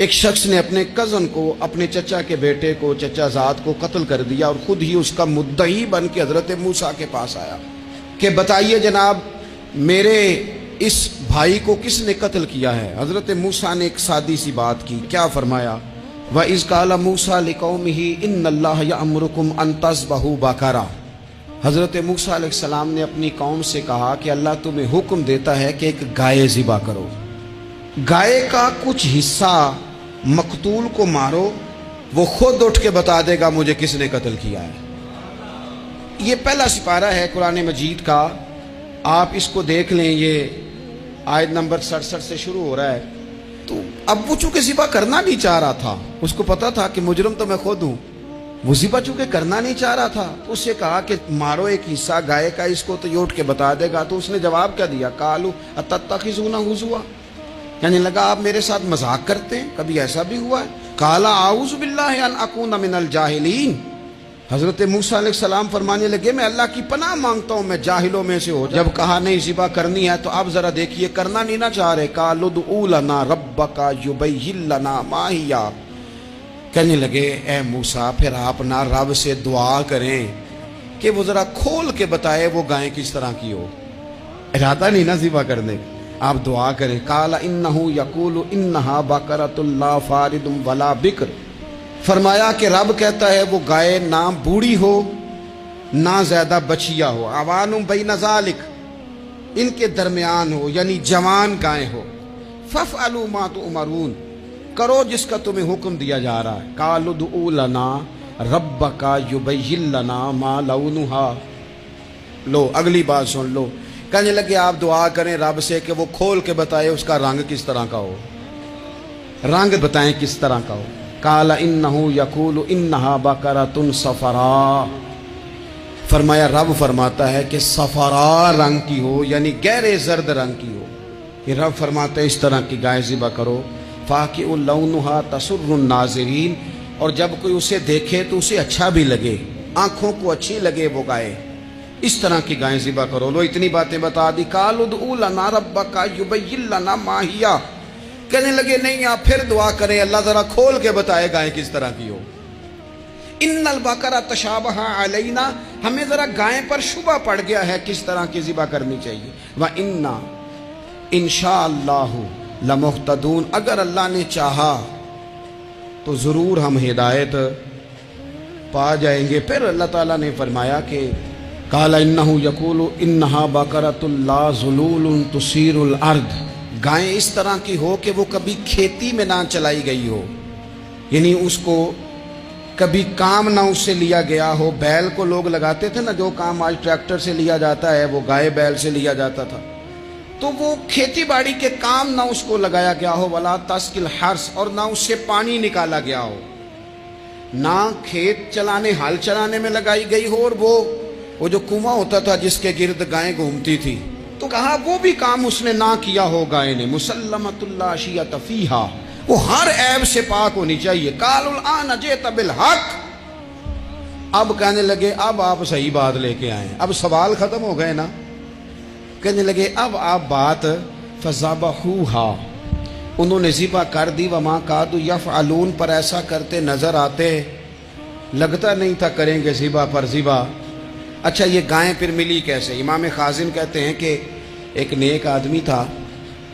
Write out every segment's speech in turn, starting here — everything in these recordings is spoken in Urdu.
ایک شخص نے اپنے کزن کو، اپنے چچا کے بیٹے کو، چچا زاد کو قتل کر دیا اور خود ہی اس کا مدعی بن کے حضرت موسیٰ کے پاس آیا کہ بتائیے جناب میرے اس بھائی کو کس نے قتل کیا ہے؟ حضرت موسیٰ نے ایک سادی سی بات کی، کیا فرمایا؟ وَإِذْ قَالَ مُوسَىٰ لِقَوْمِهِ إِنَّ اللَّهَ يَأْمُرُكُمْ أَن تَذْبَحُوا بَقَرَةً۔ حضرت موسیٰ علیہ السلام نے اپنی قوم سے کہا کہ اللہ تمہیں حکم دیتا ہے کہ ایک گائے ذبح کرو، گائے کا کچھ حصہ مقتول کو مارو، وہ خود اٹھ کے بتا دے گا مجھے کس نے قتل کیا ہے۔ یہ پہلا سپارہ ہے قرآن مجید کا، آپ اس کو دیکھ لیں، یہ آیت نمبر 67 سے شروع ہو رہا ہے۔ تو اب وہ چونکہ ذبح کرنا نہیں چاہ رہا تھا، اس کو پتا تھا کہ مجرم تو میں خود ہوں، وہ ذبح چونکہ کرنا نہیں چاہ رہا تھا، اس سے کہا کہ مارو ایک حصہ گائے کا، اس کو تو یہ اٹھ کے بتا دے گا۔ تو اس نے جواب کیا دیا؟ قالوا اتتخذون ہزوا، یعنی لگا آپ میرے ساتھ مذاق کرتے ہیں، کبھی ایسا بھی ہوا ہے؟ قال اعوذ باللہ ان اکون من الجاہلین، حضرت موسیٰ علیہ السلام فرمانے لگے میں اللہ کی پناہ مانگتا ہوں میں جاہلوں میں سے ہو جاؤں۔ جب کہا نہیں ذبح کرنی ہے تو اب ذرا دیکھیے کرنا نہیں نہ چاہ رہے۔ قالوا ادع لنا ربک یبین لنا ما ہی، کہنے لگے اے موسیٰ پھر آپ نہ رب سے دعا کریں کہ وہ ذرا کھول کے بتائے وہ گائیں کس طرح کی ہو، ارادہ نہیں نا ذبح کرنے، آپ دعا کریں۔ قال انہ یقول انہا بقرۃ لا فارض ولا بکر، فرمایا کہ رب کہتا ہے وہ گائے نہ بوڑھی ہو نہ زیادہ بچیا ہو، عوان بین ذالک، ان کے درمیان ہو، یعنی جوان گائے ہو۔ فافعلوا ما تؤمرون، کرو جس کا تمہیں حکم دیا جا رہا ہے۔ قالوا ادع لنا ربک یبین لنا ما لونھا، لو اگلی بات سن لو، کہنے لگے آپ دعا کریں رب سے کہ وہ کھول کے بتائے اس کا رنگ کس طرح کا ہو، رنگ بتائیں کس طرح کا ہو۔ قال انہ یقول انہا بقرۃ صفراء، فرمایا رب فرماتا ہے کہ صفراء رنگ کی ہو، یعنی گہرے زرد رنگ کی ہو، یہ رب فرماتا ہے اس طرح کی گائے ذبح کرو۔ فاقع لونھا تسر الناظرین، اور جب کوئی اسے دیکھے تو اسے اچھا بھی لگے، آنکھوں کو اچھی لگے وہ گائے، اس طرح کی گائیں ذبح کرو۔ لو اتنی باتیں بتا دی۔ قالوا ادع لنا ربک یبین لنا ما ہی، کہنے لگے نہیں آپ پھر دعا کریں اللہ ذرا کھول کے بتائے گائیں کس طرح کی ہو۔ ان البقرہ تشابہ علینا، ہمیں ذرا گائیں پر شبہ پڑ گیا ہے کس طرح کی ذبح کرنی چاہیے۔ وَإِنَّا انشاءاللہ لمہتدون، اگر اللہ نے چاہا تو ضرور ہم ہدایت پا جائیں گے۔ پھر اللہ تعالیٰ نے فرمایا کہ قال انہ یقول انہا بقرۃ لا ذلول تثیر الارض، گائیں اس طرح کی ہو کہ وہ کبھی کھیتی میں نہ چلائی گئی ہو، یعنی اس کو کبھی کام نہ اس سے لیا گیا ہو۔ بیل کو لوگ لگاتے تھے نا، جو کام آج ٹریکٹر سے لیا جاتا ہے وہ گائے بیل سے لیا جاتا تھا، تو وہ کھیتی باڑی کے کام نہ اس کو لگایا گیا ہو۔ ولا تسقی الحرث، اور نہ اس سے پانی نکالا گیا ہو، نہ کھیت چلانے ہل چلانے میں لگائی گئی ہو، اور وہ جو کنواں ہوتا تھا جس کے گرد گائیں گھومتی تھی، تو کہا وہ بھی کام اس نے نہ کیا ہو گائے نے۔ مسلمۃ لا شیۃ فیہا، وہ ہر عیب سے پاک ہونی چاہیے۔ قالوا الآن جئت بالحق، اب کہنے لگے اب آپ صحیح بات لے کے آئے، اب سوال ختم ہو گئے نا، کہنے لگے اب آپ بات فذبحوہا، انہوں نے ذبح کر دی۔ وما کادوا یفعلون، پر ایسا کرتے نظر آتے، لگتا نہیں تھا کریں گے ذبح پر ذبح۔ اچھا یہ گائیں پھر ملی کیسے؟ امام خازن کہتے ہیں کہ ایک نیک آدمی تھا،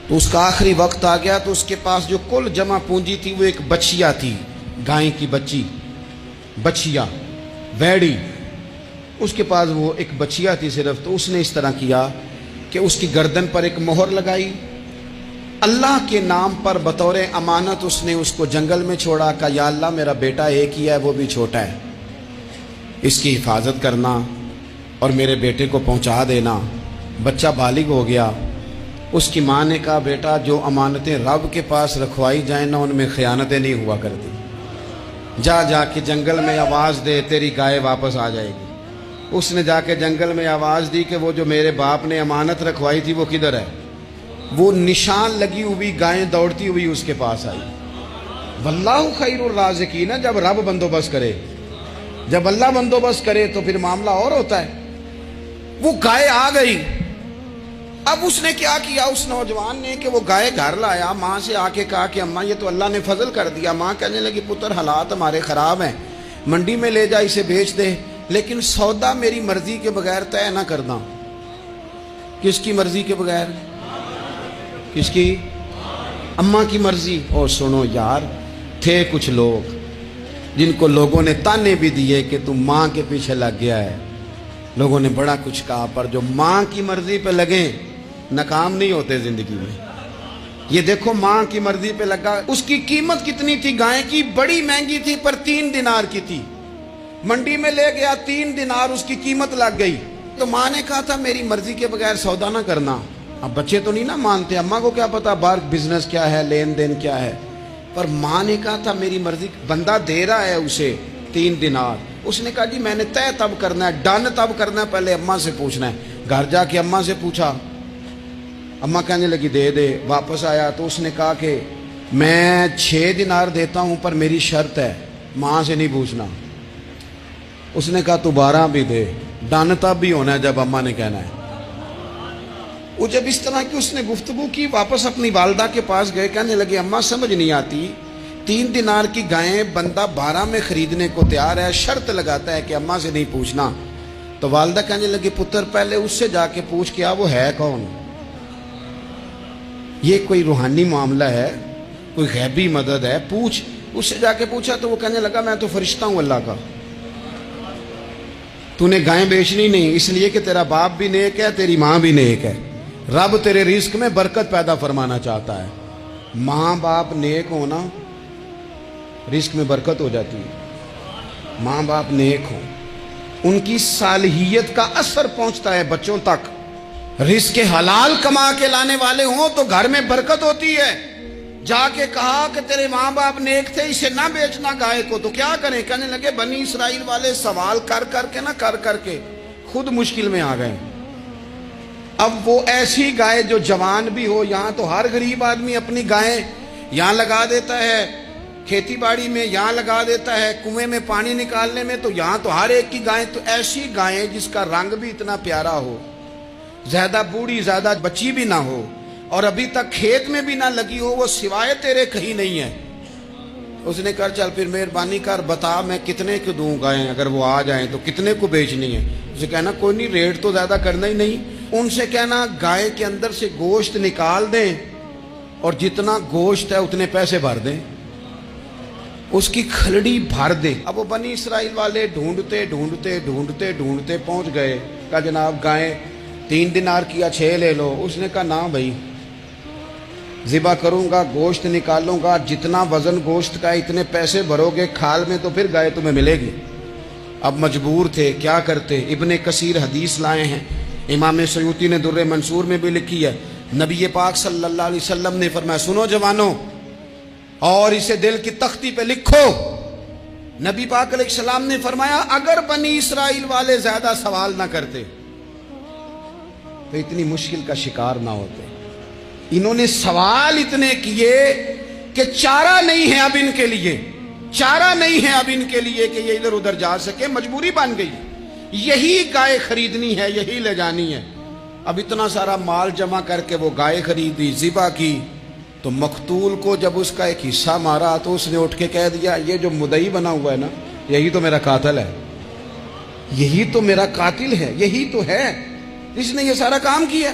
تو اس کا آخری وقت آ گیا تو اس کے پاس جو کل جمع پونجی تھی وہ ایک بچیا تھی، گائیں کی بچی، بچیا ویڑی، اس کے پاس وہ ایک بچیا تھی صرف۔ تو اس نے اس طرح کیا کہ اس کی گردن پر ایک مہر لگائی، اللہ کے نام پر بطور امانت اس نے اس کو جنگل میں چھوڑا، کہا یا اللہ میرا بیٹا ایک ہی ہے وہ بھی چھوٹا ہے، اس کی حفاظت کرنا اور میرے بیٹے کو پہنچا دینا۔ بچہ بالغ ہو گیا، اس کی ماں نے کہا بیٹا جو امانتیں رب کے پاس رکھوائی جائیں نا ان میں خیانتیں نہیں ہوا کرتی، جا جا کے جنگل میں آواز دے تیری گائے واپس آ جائے گی۔ اس نے جا کے جنگل میں آواز دی کہ وہ جو میرے باپ نے امانت رکھوائی تھی وہ کدھر ہے؟ وہ نشان لگی ہوئی گائیں دوڑتی ہوئی اس کے پاس آئی۔ واللہ خیر الرازقین، جب رب بندوبست کرے، جب اللہ بندوبست کرے تو پھر معاملہ اور ہوتا ہے۔ وہ گائے آ گئی، اب اس نے کیا کیا اس نوجوان نے کہ وہ گائے گھر لایا، ماں سے آ کے کہا کہ اماں یہ تو اللہ نے فضل کر دیا۔ ماں کہنے لگی پتر حالات ہمارے خراب ہیں، منڈی میں لے جا اسے بیچ دے، لیکن سودا میری مرضی کے بغیر طے نہ کرنا۔ کس کی مرضی کے بغیر؟ کس کی؟ اماں کی مرضی۔ اور سنو یار، تھے کچھ لوگ جن کو لوگوں نے تانے بھی دیے کہ تم ماں کے پیچھے لگ گیا ہے، لوگوں نے بڑا کچھ کہا، پر جو ماں کی مرضی پہ لگیں ناکام نہیں ہوتے زندگی میں۔ یہ دیکھو ماں کی مرضی پہ لگا۔ اس کی قیمت کتنی تھی گائے کی؟ بڑی مہنگی تھی، پر 3 دینار کی تھی۔ منڈی میں لے گیا، 3 دینار اس کی قیمت لگ گئی۔ تو ماں نے کہا تھا میری مرضی کے بغیر سودا نہ کرنا۔ اب بچے تو نہیں نہ مانتے، اماں کو کیا پتا باہر بزنس کیا ہے، لین دین کیا ہے، پر ماں نے کہا تھا میری مرضی۔ بندہ دے رہا ہے اسے 3 دینار، اس نے کہا جی میں نے طے تب کرنا ہے، ڈن تب کرنا ہے، پہلے اماں سے پوچھنا ہے۔ گھر جا کے اماں سے پوچھا، اماں کہنے لگی دے دے۔ واپس آیا تو اس نے کہا کہ میں 6 دینار دیتا ہوں پر میری شرط ہے، ماں سے نہیں پوچھنا۔ اس نے کہا تو 12 بھی دے، ڈن تب بھی ہونا ہے جب اماں نے کہنا ہے۔ وہ جب اس طرح کی اس نے گفتگو کی، واپس اپنی والدہ کے پاس گئے، کہنے لگے اماں سمجھ نہیں آتی، 3 دینار کی گائیں بندہ 12 میں خریدنے کو تیار ہے، شرط لگاتا ہے کہ اماں سے نہیں پوچھنا۔ تو والدہ کہنے لگی پتر پہلے اس سے جا کے پوچھ کیا وہ ہے کون؟ یہ کوئی روحانی معاملہ ہے، کوئی غیبی مدد ہے، پوچھ۔ اس سے جا کے پوچھا تو وہ کہنے لگا میں تو فرشتہ ہوں اللہ کا، تو نے گائیں بیچنی نہیں، اس لیے کہ تیرا باپ بھی نیک ہے، تیری ماں بھی نیک ہے، رب تیرے رزق میں برکت پیدا فرمانا چاہتا ہے۔ ماں باپ نیک ہونا رزق میں برکت ہو جاتی ہے۔ ماں باپ نیک ہوں، ان کی صالحیت کا اثر پہنچتا ہے بچوں تک۔ رزق حلال کما کے لانے والے ہوں تو گھر میں برکت ہوتی ہے۔ جا کے کہا کہ تیرے ماں باپ نیک تھے، اسے نہ بیچنا گائے کو، تو کیا کریں؟ کہنے لگے بنی اسرائیل والے سوال کر کر کے خود مشکل میں آ گئے۔ اب وہ ایسی گائے جو جوان بھی ہو، یہاں تو ہر غریب آدمی اپنی گائیں یہاں لگا دیتا ہے، کھیتی باڑی میں یہاں لگا دیتا ہے، کنویں میں پانی نکالنے میں تو یہاں تو ہر ایک کی گائیں، تو ایسی گائیں جس کا رنگ بھی اتنا پیارا ہو، زیادہ بوڑھی زیادہ بچی بھی نہ ہو، اور ابھی تک کھیت میں بھی نہ لگی ہو، وہ سوائے تیرے کہیں نہیں ہے۔ اس نے کہا چل پھر مہربانی کر بتا میں کتنے کو دوں گائیں، اگر وہ آ جائیں تو کتنے کو بیچنی ہے؟ اسے کہنا کوئی نہیں، ریٹ تو زیادہ کرنا ہی نہیں۔ ان سے کہنا گائے کے اندر سے گوشت نکال دیں اور جتنا گوشت ہے اتنے پیسے بھر دیں، اس کی کھلڑی بھر دیں۔ اب وہ بنی اسرائیل والے ڈھونڈتے پہنچ گئے، کہا جناب گائیں 3 دینار کیا 6 لے لو۔ اس نے کہا نہ بھائی، ذبح کروں گا، گوشت نکالوں گا، جتنا وزن گوشت کا اتنے پیسے بھرو گے کھال میں تو پھر گائے تمہیں ملے گی۔ اب مجبور تھے، کیا کرتے؟ ابن کثیر حدیث لائے ہیں، امام سیوطی نے در منصور میں بھی لکھی ہے، نبی پاک صلی اللہ علیہ وسلم نے فرمایا سنو جوانوں، اور اسے دل کی تختی پہ لکھو، نبی پاک علیہ السلام نے فرمایا اگر بنی اسرائیل والے زیادہ سوال نہ کرتے تو اتنی مشکل کا شکار نہ ہوتے۔ انہوں نے سوال اتنے کیے کہ چارہ نہیں ہے اب ان کے لیے، چارہ نہیں ہے اب ان کے لیے کہ یہ ادھر ادھر جا سکے، مجبوری بن گئی، یہی گائے خریدنی ہے، یہی لے جانی ہے۔ اب اتنا سارا مال جمع کر کے وہ گائے خریدی، ذبح کی، تو مقتول کو جب اس کا ایک حصہ مارا تو اس نے اٹھ کے کہہ دیا یہ جو مدعی بنا ہوا ہے نا، یہی تو میرا قاتل ہے، یہی تو میرا قاتل ہے، یہی تو ہے جس نے یہ سارا کام کیا۔